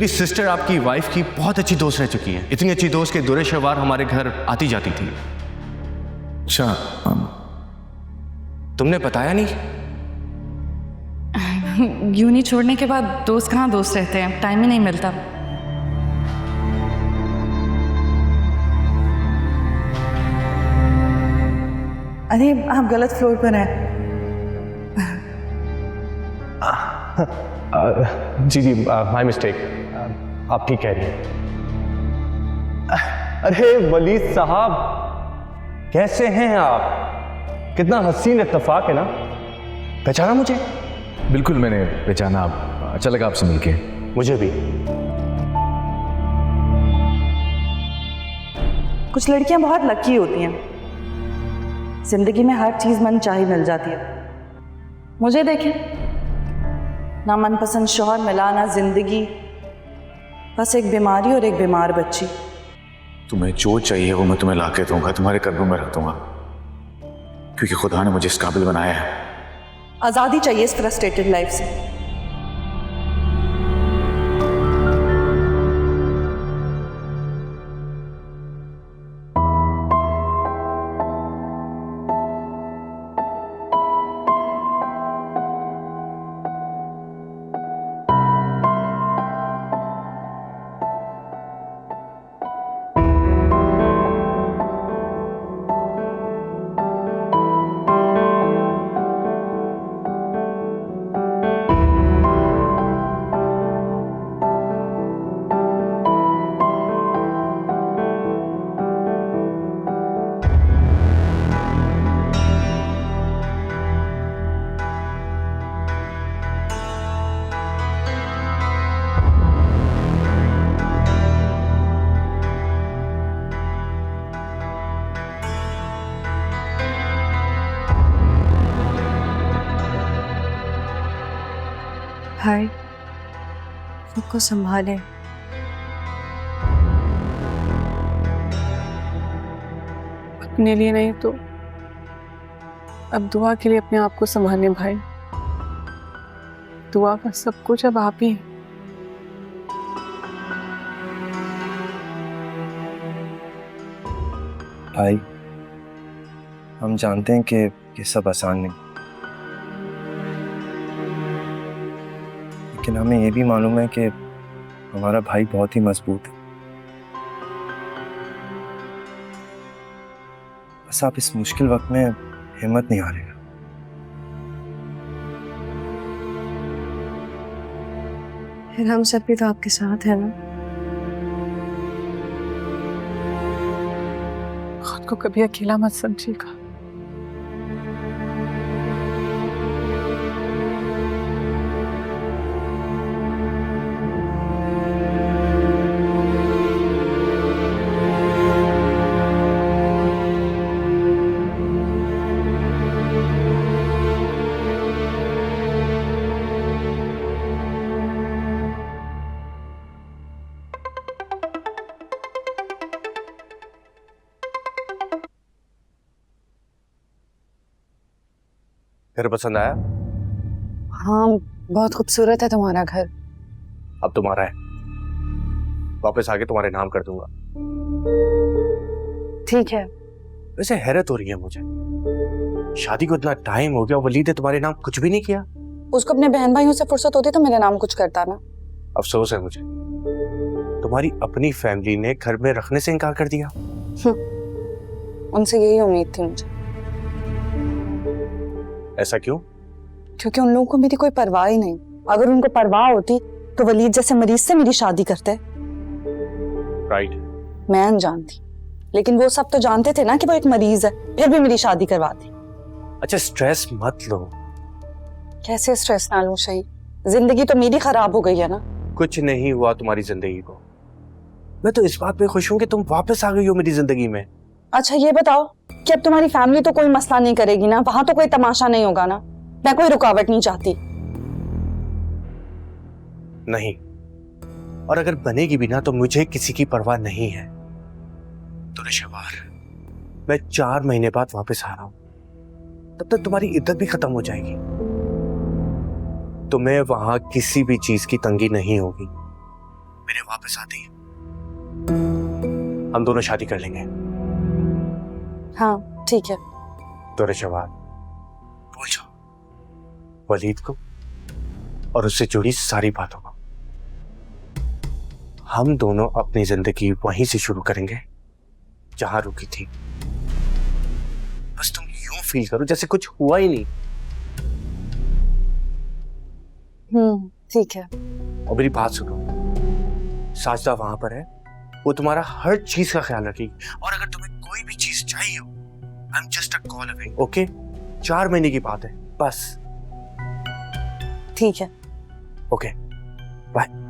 मेरी सिस्टर आपकी वाइफ की बहुत अच्छी दोस्त रह चुकी है। इतनी अच्छी दोस्त के दुरे शवार हमारे घर आती जाती थी। अच्छा, तुमने बताया नहीं? यूनी छोड़ने के बाद दोस्त कहाँ दोस्त रहते हैं, टाइम ही नहीं मिलता। अरे आप गलत फ्लोर पर हैं। जी जी, माय मिस्टेक। आप ठीक कह रही हैं। अरे वलीद साहब, कैसे हैं आप? कितना हसीन इत्तेफाक है ना। पहचाना मुझे? बिल्कुल मैंने पहचाना। आप, अच्छा लगा आपसे मिलके। मुझे भी। कुछ लड़कियां बहुत लकी होती हैं, जिंदगी में हर चीज मन चाही मिल जाती है। मुझे देखें, ना मनपसंद शौहर मिला, ना जिंदगी, बस एक बीमारी और एक बीमार बच्ची। तुम्हें जो चाहिए वो मैं तुम्हें ला के दूंगा, तुम्हारे कदमों में रख दूंगा, क्योंकि खुदा ने मुझे इस काबिल बनाया है। आज़ादी चाहिए इस फ्रस्ट्रेटेड लाइफ से। भाई, खुद को संभाले। अपने लिए नहीं तो अब दुआ के लिए अपने आप को संभालने भाई। दुआ का सब कुछ अब आप ही हैं। भाई, हम जानते हैं कि ये सब आसान नहीं, लेकिन हमें ये भी मालूम है कि हमारा भाई बहुत ही मजबूत है। बस आप इस मुश्किल वक्त में हिम्मत नहीं हारेगा। फिर हम सब भी तो आपके साथ हैं ना। खुद को कभी अकेला मत समझिएगा। घर पसंद आया? हाँ, बहुत खूबसूरत है तुम्हारा घर। अब तुम्हारा है, वापस आके तुम्हारे नाम कर दूंगा। ठीक है। वैसे हैरत हो रही है मुझे, शादी को इतना टाइम हो गया, वलीद ने तुम्हारे नाम कुछ भी नहीं किया। उसको अपने बहन भाइयों से फुर्सत होती तो मेरे नाम कुछ करता ना। अफसोस है मुझे, तुम्हारी अपनी फैमिली ने घर में रखने से इनकार कर दिया। उनसे यही उम्मीद थी मुझे। ऐसा क्यों? क्योंकि उन लोगों को मेरी कोई परवाह ही नहीं। अगर उनको परवाह होती तो वलीद जैसे मरीज से मेरी शादी करते। राइट। मैं अनजान थी, लेकिन वो सब तो जानते थे ना कि वो एक मरीज है, फिर भी मेरी शादी करवाती। अच्छा, स्ट्रेस मत लो। कैसे स्ट्रेस ना लूं शहीद? जिंदगी तो मेरी खराब हो गई है ना। कुछ नहीं हुआ तुम्हारी जिंदगी को। मैं तो इस बात पे खुश हूं कि तुम वापस आ गई हो मेरी जिंदगी में। अच्छा ये बताओ कि अब तुम्हारी फैमिली तो कोई मसला नहीं करेगी ना, वहां तो कोई तमाशा नहीं होगा ना? मैं कोई रुकावट नहीं चाहती। नहीं, और अगर बनेगी भी ना तो मुझे किसी की परवाह नहीं है। तो रिशवार, मैं 4 महीने बाद वापस आ रहा हूं, तब तक तुम्हारी इद्दत भी खत्म हो जाएगी। तुम्हें वहां किसी भी चीज की तंगी नहीं होगी। मेरे वापस आते ही हम दोनों शादी कर लेंगे। हाँ ठीक है। दौरे शवार भूल जाओ वलीद को और उससे जुड़ी सारी बातों को। हम दोनों अपनी जिंदगी वहीं से शुरू करेंगे जहां रुकी थी। बस तुम यूं फील करो जैसे कुछ हुआ ही नहीं। ठीक है। और मेरी बात सुनो, साजदा वहां पर है, वो तुम्हारा हर चीज का ख्याल रखेगी। और अगर तुम्हें कोई भी चीज चाहिए हो, I am just a call away. Okay, 4 महीने की बात है बस। ठीक है। Okay bye.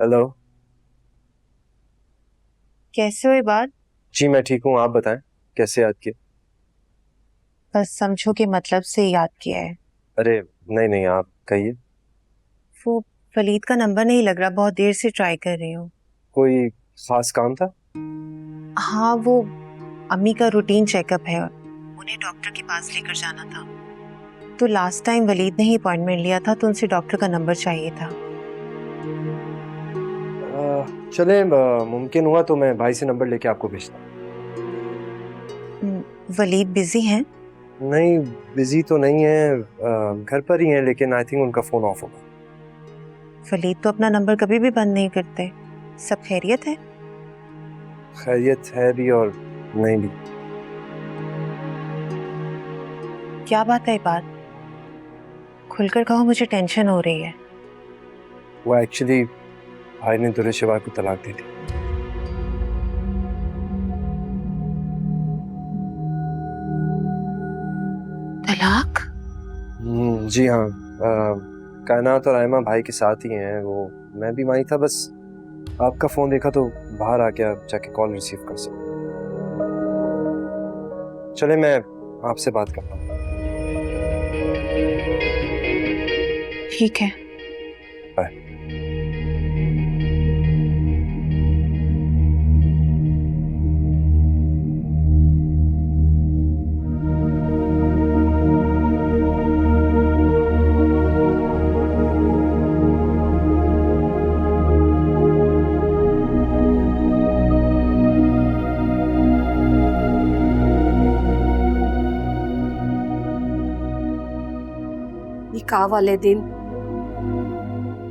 हेलो। कैसे हो ये बात? जी मैं ठीक हूँ, आप बताएं कैसे याद किए? बस समझो के मतलब से याद किया है। अरे नहीं नहीं, आप कहिए। वो वलीद का नंबर नहीं लग रहा, बहुत देर से ट्राई कर रही हूँ। कोई खास काम था? हाँ, वो अम्मी का रूटीन चेकअप है, उन्हें डॉक्टर के पास लेकर जाना था। तो लास्ट टाइम वलीद ने ही अपॉइंटमेंट लिया था, तो उनसे डॉक्टर का नंबर चाहिए था। चले, मुमकिन हुआ तो मैं भाई से नंबर लेके आपको भेजता हूँ। वलीद बिजी हैं? नहीं बिजी तो नहीं है, घर पर ही है, लेकिन आई थिंक उनका फोन ऑफ होगा। वलीद तो अपना नंबर कभी भी बंद नहीं करते। सब खैरियत है? खैरियत है भी और नहीं भी। क्या बात है ये बात? खुलकर कहो, मुझे टेंशन हो रही है। वो एक्चुअली भाई ने दुरे शिवा को तलाक दी थी। तलाक? जी हाँ, कायनात और आयमा भाई के साथ ही हैं। वो मैं भी वहीं था, बस आपका फोन देखा तो बाहर आके आप जाके कॉल रिसीव कर सकते। चले मैं आपसे बात करता हूँ। ठीक है। बाय। निकाह वाले दिन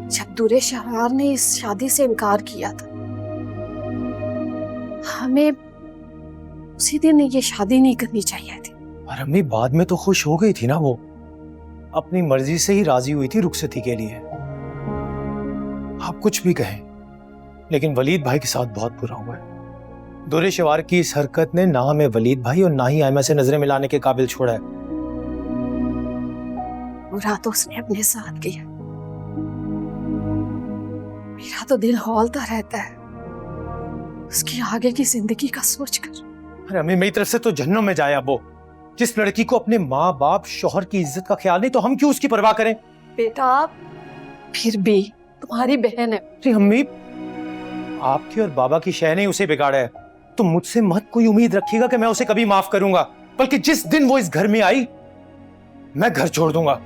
जब दूरे शहर ने इस शादी से इनकार किया था, हमें उसी दिन ये शादी नहीं करनी चाहिए थी। और अम्मी बाद में तो खुश हो गई थी ना, वो अपनी मर्जी से ही राजी हुई थी रुखसती के लिए। आप कुछ भी कहें, लेकिन वलीद भाई के साथ बहुत बुरा हुआ है। दुरे शिवार की इस हरकत ने ना हमें वलीद भाई और ना ही आयमा से नजरें मिलाने के काबिल छोड़ा है। बुरा तो उसने अपने साथ किया, मेरा तो दिल हौलता रहता है उसकी आगे की जिंदगी का सोचकर। अरे अम्मी, मेरी तरफ से तो जहन्नुम में जाए अब वो। जिस लड़की को अपने माँ बाप शोहर की इज्जत का ख्याल नहीं, तो हम क्यों उसकी परवाह करें? बेटा फिर भी तुम्हारी बहन है। अरे अम्मी, आपकी और बाबा की शय ने उसे बिगाड़ा है, तो मुझसे मत कोई उम्मीद रखिएगा कि मैं उसे कभी माफ करूंगा। बल्कि जिस दिन वो इस घर में आई, मैं घर छोड़ दूंगा।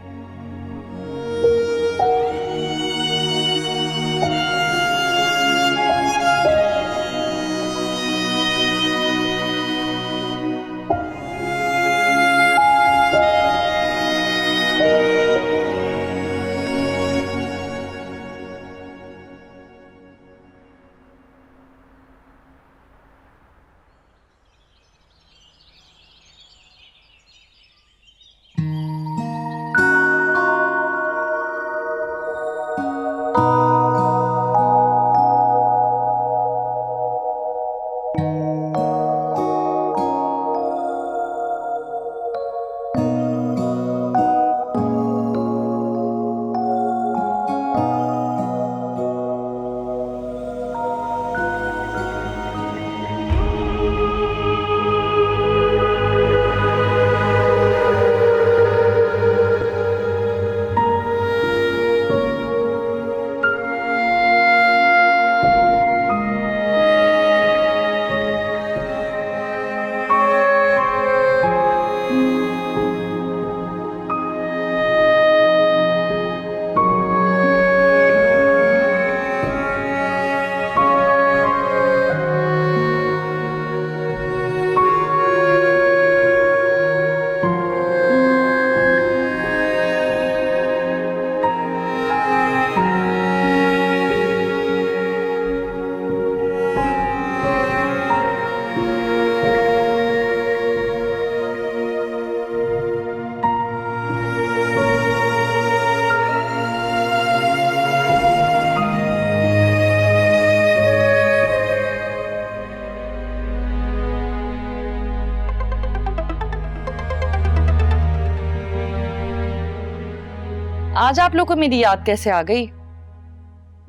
आज आप लोग को मेरी याद कैसे आ गई?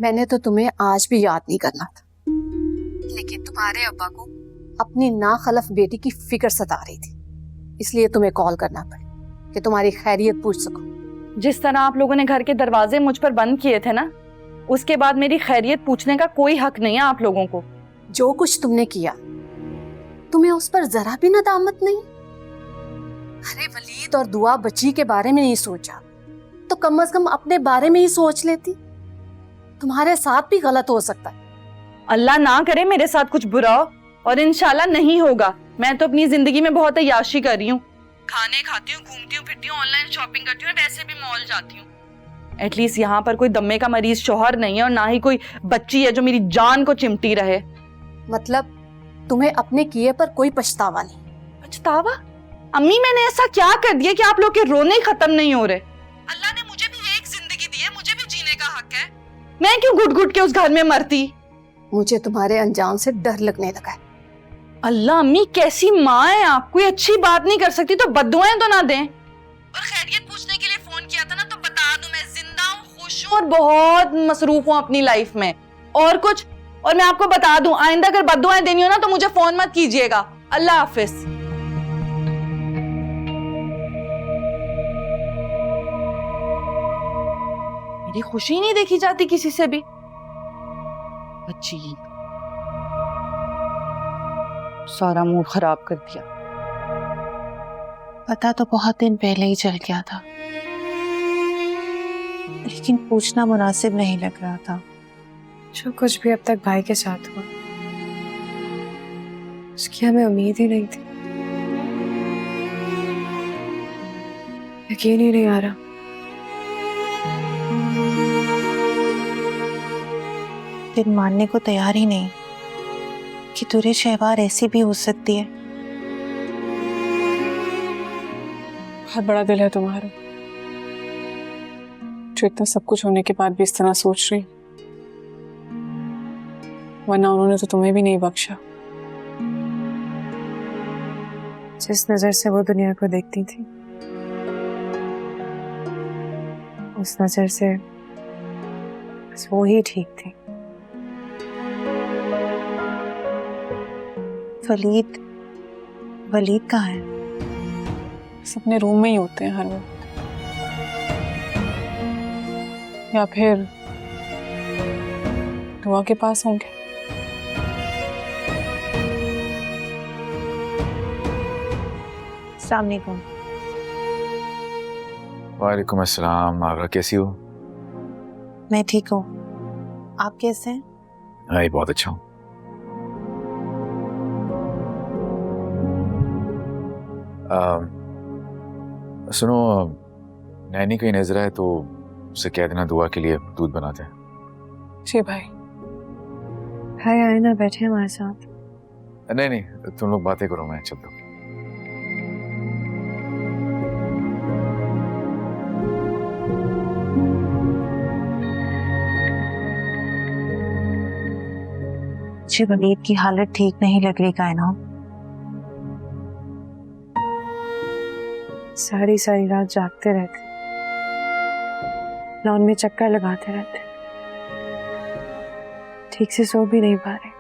मैंने तो तुम्हें आज भी याद नहीं करना था, लेकिन तुम्हारे अब्बा को अपनी नाखलफ बेटी की फिक्र सता रही थी, इसलिए तुम्हें कॉल करना पड़ा कि तुम्हारी खैरियत पूछ सको। जिस तरह आप लोगों ने घर के दरवाजे मुझ पर बंद किए थे ना, उसके बाद मेरी खैरियत पूछने का कोई हक नहीं है आप लोगों को। जो कुछ तुमने किया, तुम्हें उस पर जरा भी नदामत नहीं? अरे वलीद और दुआ बच्ची के बारे में नहीं सोचा तो कम से कम अपने बारे में ही सोच लेती। तुम्हारे साथ भी गलत हो सकता है। अल्लाह ना करे मेरे साथ कुछ बुरा हो, और इंशाल्लाह नहीं होगा। मैं तो अपनी जिंदगी में बहुत अय्याशी कर रही हूँ, खाने खाती हूँ, घूमती हूँ, फिरती हूँ, ऑनलाइन शॉपिंग करती हूँ, वैसे भी मॉल जाती हूँ। एटलीस्ट यहाँ पर कोई दम्मे का मरीज शौहर नहीं है और ना ही कोई बच्ची है जो मेरी जान को चिमटी रहे। मतलब तुम्हें अपने किए पर कोई पछतावा नहीं? पछतावा? अम्मी मैंने ऐसा क्या कर दिया कि आप लोग के रोने खत्म नहीं हो रहे? अल्लाह ने मुझे भी एक जिंदगी दी है, मुझे भी जीने का हक है। मैं क्यों घुट घुट के उस घर में मरती? मुझे तुम्हारे अंजाम से डर लगने लगा है। अल्लाह अम्मी कैसी माँ है आप, कोई अच्छी बात नहीं कर सकती तो बद्दुआएं तो ना दें। और खैरियत पूछने के लिए फोन किया था ना, तो बता दूं मैं जिंदा हूँ, खुश हूँ और बहुत मसरूफ हूँ अपनी लाइफ में। और कुछ, और मैं आपको बता दूं, आइंदा अगर बद्दुआएं देनी हो ना तो मुझे फोन मत कीजिएगा। अल्लाह हाफिज। मेरी खुशी नहीं देखी जाती किसी से भी। अच्छी सारा मूड खराब कर दिया। पता तो बहुत दिन पहले ही चल गया था, लेकिन पूछना मुनासिब नहीं लग रहा था। जो कुछ भी अब तक भाई के साथ हुआ, उसकी हमें उम्मीद ही नहीं थी। यकीन ही नहीं आ रहा। दिल मानने को तैयार ही नहीं कि तुरे शहवार ऐसी भी हो सकती है। बहुत बड़ा दिल है तुम्हारा, जो इतना सब कुछ होने के बाद भी इस तरह सोच रही। वरना उन्होंने तो तुम्हें भी नहीं बख्शा। जिस नजर से वो दुनिया को देखती थी, उस नजर से बस वो ही ठीक थी। वलीद कहाँ है? बस अपने रूम में ही होते हैं हर वक्त, या फिर दुआ के पास होंगे। अस्सलाम वालेकुम। वालेकुम अस्सलाम। आगरा कैसी हो? मैं ठीक हूँ, आप कैसे हैं? हाँ, बहुत अच्छा हूँ। सुनो, नैनी कहीं नजर आए तो उसे कह देना दुआ के लिए दूध बनाते हैं। जी भाई। भाई आए ना, बैठे हमारे साथ। नहीं नहीं, तुम लोग बातें करो, मैं चलता हूँ। जी वलीद की हालत ठीक नहीं लग रही कायनात। सारी सारी रात जागते रहते, लॉन में चक्कर लगाते रहते, ठीक से सो भी नहीं पा रहे।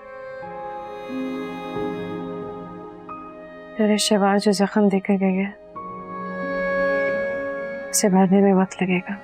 तेरे शहवार जो जख्म देकर गए हैं, उसे भरने में वक्त लगेगा।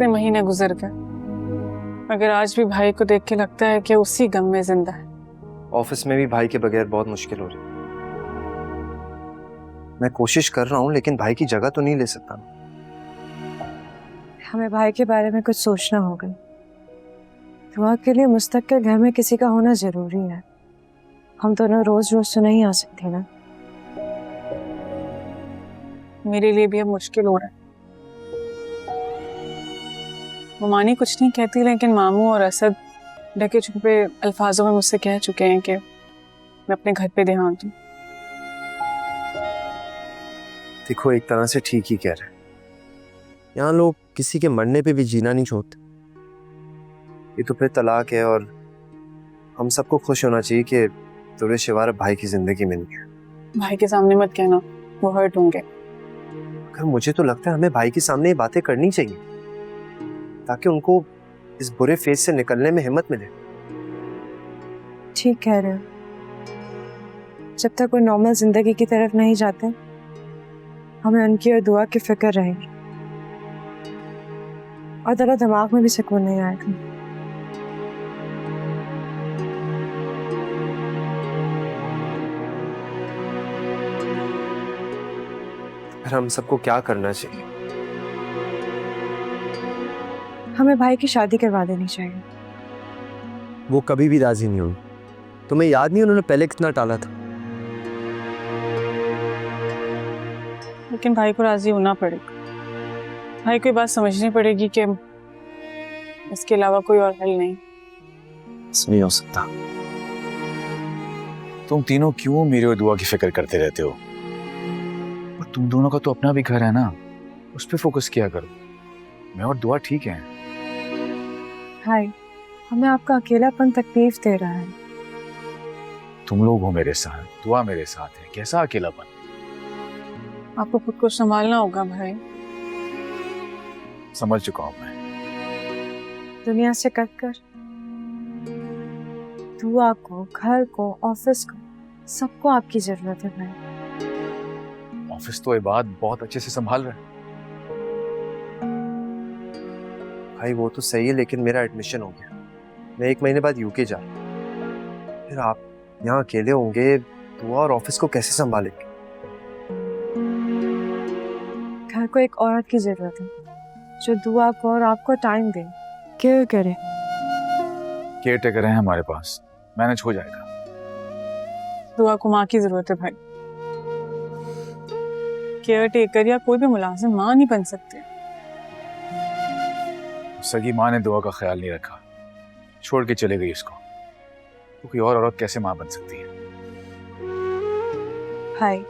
इतने महीने गुजर गए, मगर आज भी भाई को देख के लगता है कि उसी गम में जिंदा है। ऑफिस में भी भाई के बगैर बहुत मुश्किल हो रही है। मैं कोशिश कर रहा हूँ लेकिन भाई की जगह तो नहीं ले सकता। हमें भाई के बारे में कुछ सोचना होगा। दुआ के लिए मुस्तकिल घर में किसी का होना जरूरी है। हम दोनों रोज रोज तो नहीं आ सकते ना। मेरे लिए भी अब मुश्किल हो रहा है। मानी कुछ नहीं कहती, लेकिन मामू और असद ढके छुपे अल्फाजों में मुझसे कह चुके हैं कि मैं अपने घर पे ध्यान दूं। देखो, एक तरह से ठीक ही कह रहे हैं। यहाँ लोग किसी के मरने पे भी जीना नहीं छोड़ते। ये तो फिर तलाक है, और हम सबको खुश होना चाहिए कि तुरे शिवार भाई की जिंदगी में नहीं है। भाई के सामने मत कहना, वो हर्ट होंगे। अगर मुझे तो लगता है हमें भाई के सामने ये बातें करनी चाहिए, ताकि उनको इस बुरे फेज से निकलने में हिम्मत मिले। ठीक कह रहे हो। जब तक वो नॉर्मल जिंदगी की तरफ नहीं जाते, हमें उनकी और दुआ की फिक्र रहेगी, और जरा दिमाग में भी सुकून नहीं आएगा। फिर हम सबको क्या करना चाहिए? हमें भाई की शादी करवा देनी चाहिए। वो कभी भी राजी नहीं हुई। तुम्हें याद नहीं उन्होंने पहले कितना टाला था? लेकिन भाई को राजी होना पड़ेगा। भाई को ये बात समझनी पड़ेगी कि इसके अलावा कोई और हल नहीं। नहीं हो सकता। तुम तीनों क्यों मेरी और दुआ की फिक्र करते रहते हो? और तुम दोनों का तो अपना भी घर है ना, उस पर फोकस किया करो। मैं और दुआ ठीक है। भाई, हमें आपका अकेलापन तकलीफ दे रहा है। तुम लोग हो मेरे साथ, दुआ मेरे साथ है, कैसा अकेलापन? आपको खुद को संभालना होगा भाई। समझ चुका हूं मैं। दुनिया से कट कर दुआ को, घर को, ऑफिस को, सबको आपकी जरूरत है भाई। ऑफिस तो इबाद बहुत अच्छे से संभाल रहा है। भाई वो तो सही है, लेकिन मेरा एडमिशन हो गया। मैं 1 महीने बाद यूके जा रहा हूँ। फिर आप यहाँ अकेले होंगे, दुआ और ऑफिस को कैसे संभालेंगे? घर को एक औरत की जरूरत है जो दुआ को और आपको टाइम दे, केयर करे। केयर टेकर है हमारे पास, मैनेज हो जाएगा। दुआ को माँ की जरूरत है भाई। केयर टेकर या कोई भी मुलाजिम माँ नहीं बन सकते। सगी माँ ने दुआ का ख्याल नहीं रखा, छोड़ के चले गई इसको, तो कोई और औरत कैसे माँ बन सकती है? भाई,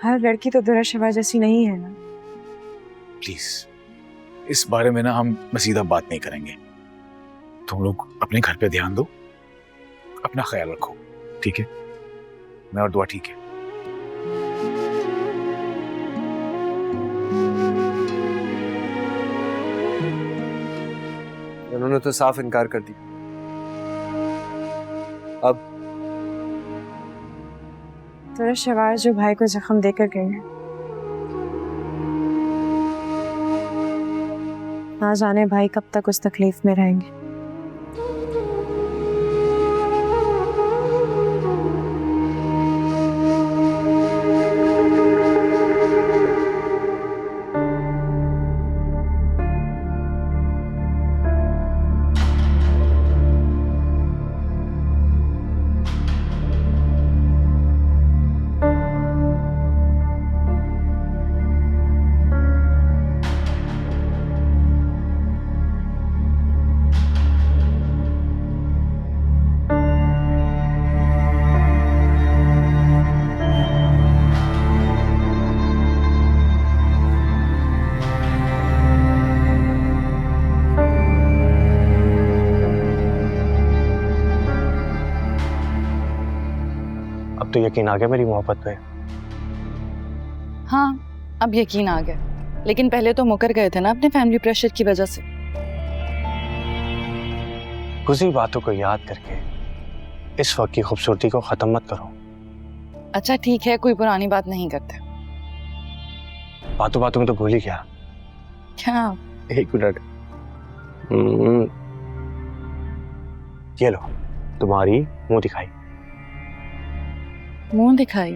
हर लड़की तो दुरा शिवा जैसी नहीं है ना। प्लीज, इस बारे में ना हम मजीदा बात नहीं करेंगे। तुम लोग अपने घर पे ध्यान दो, अपना ख्याल रखो, ठीक है? मैं और दुआ ठीक है। उन्होंने तो साफ इनकार कर दिया। अब दुरा शिवा जो भाई को जख्म देकर गए हैं, ना जाने भाई कब तक उस तकलीफ में रहेंगे। अब तो यकीन आ गया मेरी मोहब्बत पे। हाँ, अब यकीन आ गया, लेकिन पहले तो मुकर गए थे ना अपने फैमिली प्रेशर की वजह से। गुज़री बातों को याद करके इस वक्त की खूबसूरती को खत्म मत करो। अच्छा ठीक है, कोई पुरानी बात नहीं करते। बातों बातों में तो भूल ही गया। क्या? एक मिनट, ये लो तुम्हारी मुंह दिखाई। मुंह दिखाई?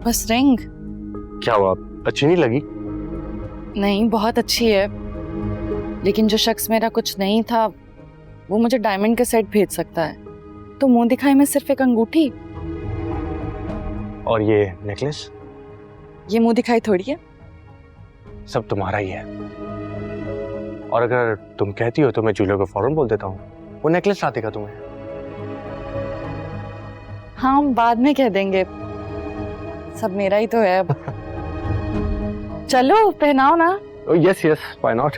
बस रिंग। क्या हुआ, अच्छी नहीं लगी? नहीं, बहुत अच्छी है, लेकिन जो शख्स मेरा कुछ नहीं था वो मुझे डायमंड के सेट भेज सकता है, तो मुंह दिखाई में सिर्फ एक अंगूठी। और ये नेकलेस? ये मुंह दिखाई थोड़ी है। सब तुम्हारा ही है, और अगर तुम कहती हो तो मैं जूलियो को फौरन बोल देता हूँ, वो नेकलेस ला देगा तुम्हें। हाँ, हम बाद में कह देंगे, सब मेरा ही तो है अब। चलो पहनाओ ना। Yes yes, why not.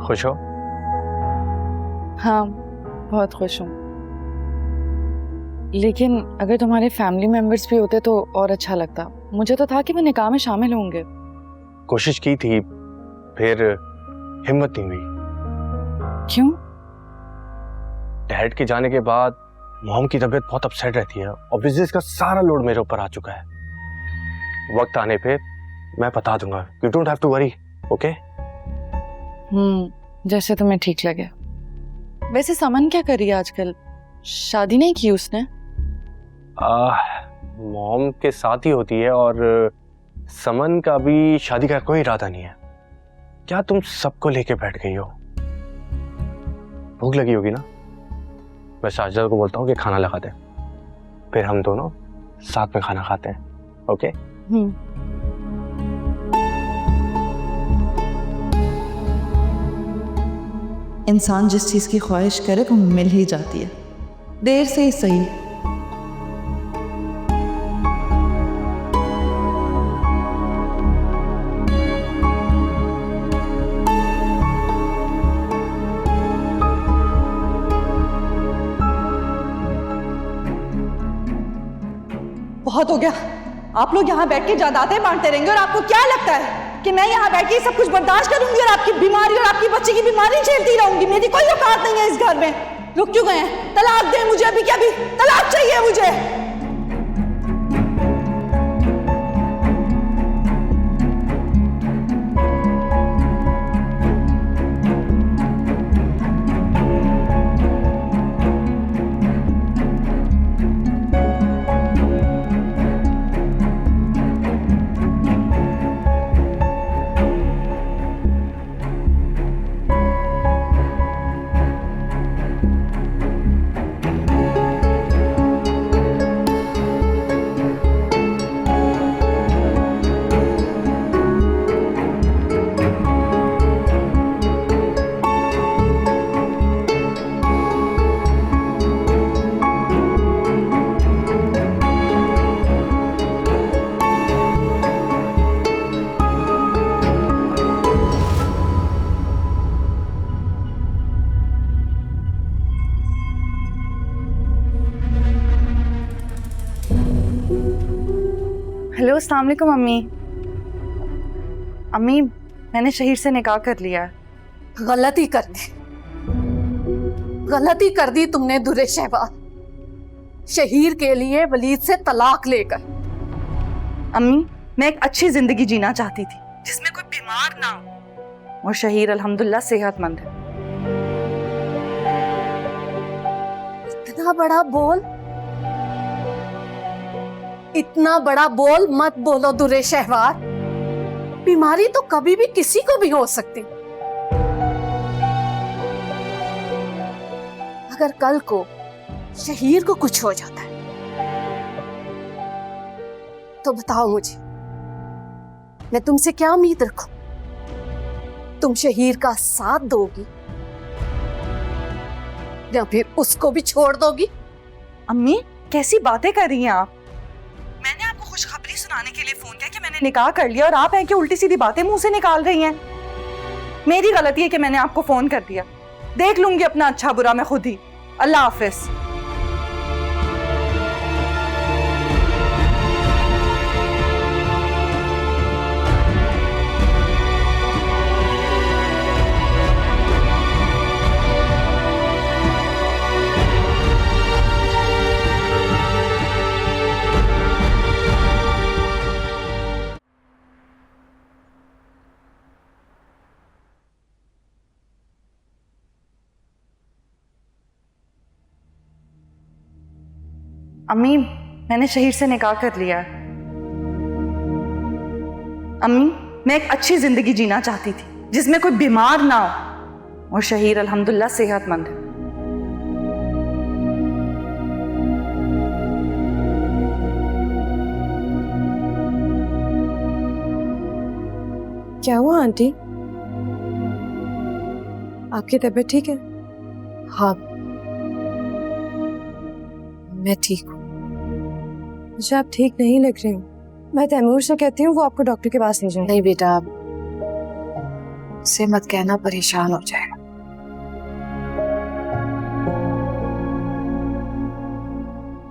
खुश हो? हाँ, बहुत खुश हूँ, लेकिन अगर तुम्हारे फैमिली मेंबर्स भी होते तो और अच्छा लगता। मुझे तो था कि वो निकाह में शामिल होंगे। कोशिश की थी, फिर हिम्मत नहीं हुई। क्यों? डैड के जाने के बाद मॉम की तबीयत बहुत अपसेट रहती है और बिजनेस का सारा लोड मेरे ऊपर आ चुका है। वक्त आने पे मैं बता दूंगा, you don't have to worry, okay? जैसे तुम्हें ठीक लगे। वैसे समन क्या कर रही है आजकल? शादी नहीं की उसने? मॉम के साथ ही होती है, और समन का भी शादी का कोई इरादा नहीं है। क्या तुम सबको लेके बैठ गई हो? भूख लगी होगी ना? मैं साजिदा को बोलता हूँ कि खाना लगा दे, फिर हम दोनों साथ में खाना खाते हैं, ओके? इंसान जिस चीज़ की ख्वाहिश करे वो मिल ही जाती है, देर से ही सही। बहुत हो गया, आप लोग यहाँ बैठ के जायदादें बांटते रहेंगे और आपको क्या लगता है कि मैं यहाँ बैठ के सब कुछ बर्दाश्त करूंगी और आपकी बीमारी और आपकी बच्ची की बीमारी झेलती रहूंगी? मेरी कोई औकात नहीं है इस घर में। रुक क्यों गए हैं? तलाक दें मुझे, अभी क्या भी तलाक चाहिए मुझे। हेलो, अस्सलाम वालेकुम अम्मी। अम्मी, मैंने शहीर से निकाह कर लिया है। गलती कर दी, गलती कर दी तुमने दुर्रे शहबाज, शहीर के लिए वलीद से तलाक लेकर। अम्मी, मैं एक अच्छी जिंदगी जीना चाहती थी जिसमें कोई बीमार ना हो, और शहीर अल्हम्दुलिल्लाह सेहतमंद है। इतना बड़ा बोल, इतना बड़ा बोल मत बोलो दुर्रे शहवार। बीमारी तो कभी भी किसी को भी हो सकती। अगर कल को शहीर को कुछ हो जाता है तो बताओ मुझे, मैं तुमसे क्या उम्मीद रखूं? तुम शहीर का साथ दोगी या फिर उसको भी छोड़ दोगी? अम्मी, कैसी बातें कर रही हैं आप? मैंने आपको खुशखबरी सुनाने के लिए फोन किया कि मैंने निकाह कर लिया, और आप हैं कि उल्टी सीधी बातें मुंह से निकाल रही हैं। मेरी गलती है कि मैंने आपको फोन कर दिया। देख लूंगी अपना अच्छा बुरा मैं खुद ही। अल्लाह हाफिज। अम्मी, मैंने शहीर से निकाह कर लिया है। अम्मी, मैं एक अच्छी जिंदगी जीना चाहती थी जिसमें कोई बीमार ना हो, और शहीर अल्हम्दुलिल्लाह सेहतमंद है। क्या हुआ आंटी? आपकी तबीयत ठीक है? हाँ, मैं ठीक हूँ। मुझे आप ठीक नहीं लग रही हूँ। मैं तैमूर से कहती हूँ वो आपको डॉक्टर के पास ले जाए। नहीं बेटा, उससे मत कहना, परेशान हो जाएगा।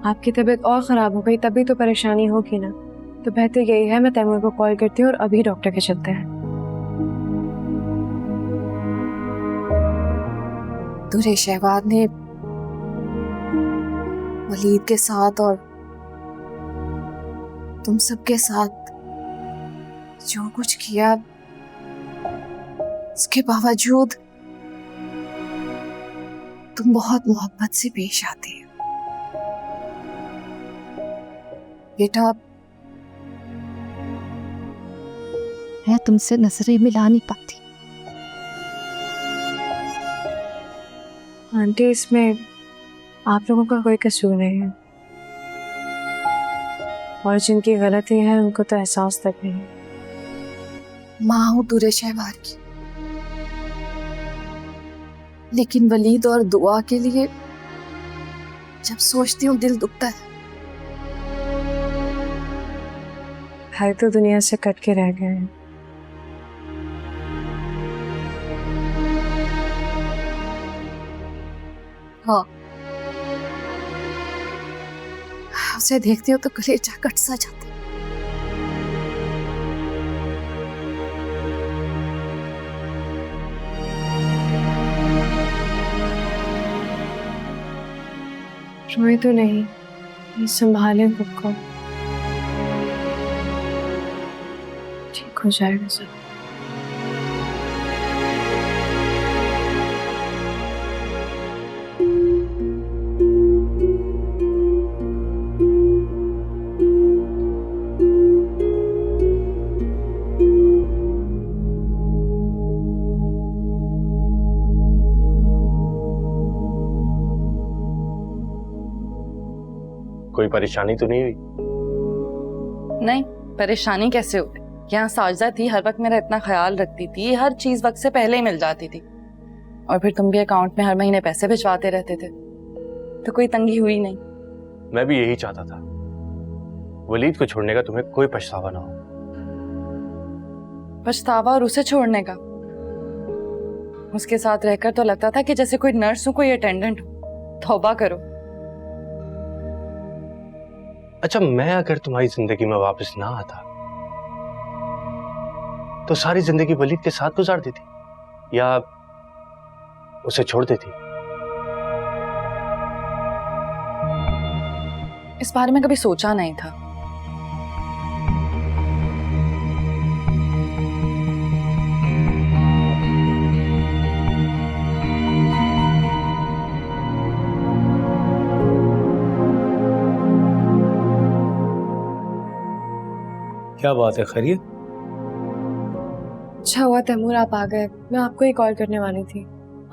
आपकी तबीयत और खराब हो गई तभी तो परेशानी होगी ना। तो बेहतर यही है मैं तैमूर को कॉल करती हूँ और अभी डॉक्टर के चलते हैं। दूरे शहवाद ने वलीद के साथ और तुम सबके साथ जो कुछ किया, उसके बावजूद तुम बहुत मोहब्बत से पेश आते हो बेटा। मैं तुमसे नजरें मिला नहीं पाती। आंटी, इसमें आप लोगों का कोई कसूर नहीं है, और जिनकी गलती है उनको तो एहसास तक नहीं। माँ हूं दूरे शहवार की, लेकिन वलीद और दुआ के लिए जब सोचती हूँ दिल दुखता है। भाई तो दुनिया से कट के रह गए हैं। हाँ, उसे देखती हूँ तो कलेजा कट सा जाता है। रोए तो नहीं, ये संभाले खुद को, ठीक हो जाएगा सब। कोई परेशानी तो नहीं हुई? नहीं, परेशानी कैसे होती? यहाँ साजिदा थी, हर वक्त मेरा इतना ख्याल रखती थी, हर चीज वक्त से पहले ही मिल जाती थी, और फिर तुम भी अकाउंट में हर महीने पैसे भिजवाते रहते थे, तो कोई तंगी हुई नहीं। मैं भी यही चाहता था, वलीद को छोड़ने का तुम्हें कोई पछतावा ना हो। पछतावा और उसे छोड़ने का? उसके साथ रहकर तो लगता था कि जैसे कोई नर्स हो, कोई अटेंडेंट हो। तौबा करो। अच्छा, मैं अगर तुम्हारी जिंदगी में वापस ना आता तो सारी जिंदगी वलीद के साथ गुजार देती या उसे छोड़ देती? इस बारे में कभी सोचा नहीं था। क्या बात है, खैरियत? अच्छा हुआ तैमूर आप आ गए, मैं आपको ही कॉल करने वाली थी।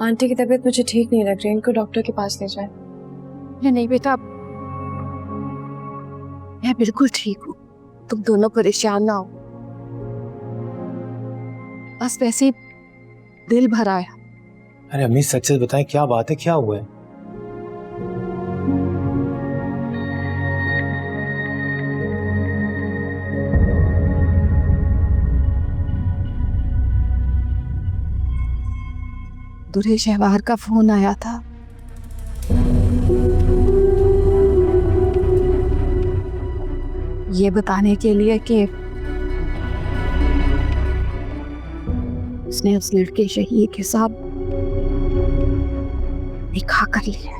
आंटी की तबीयत मुझे ठीक नहीं लग रही, इनको डॉक्टर के पास ले जाए। नहीं बेटा, मैं बिल्कुल ठीक हूँ, तुम दोनों परेशान ना हो। बस वैसे ही दिल भर आया। अरे अम्मी, सच सच बताएं, क्या बात है, क्या हुआ है? दूरे शहवार का फोन आया था। ये बताने के लिए कि उसने उस लड़के शहीद के साथ निकाह कर लिया।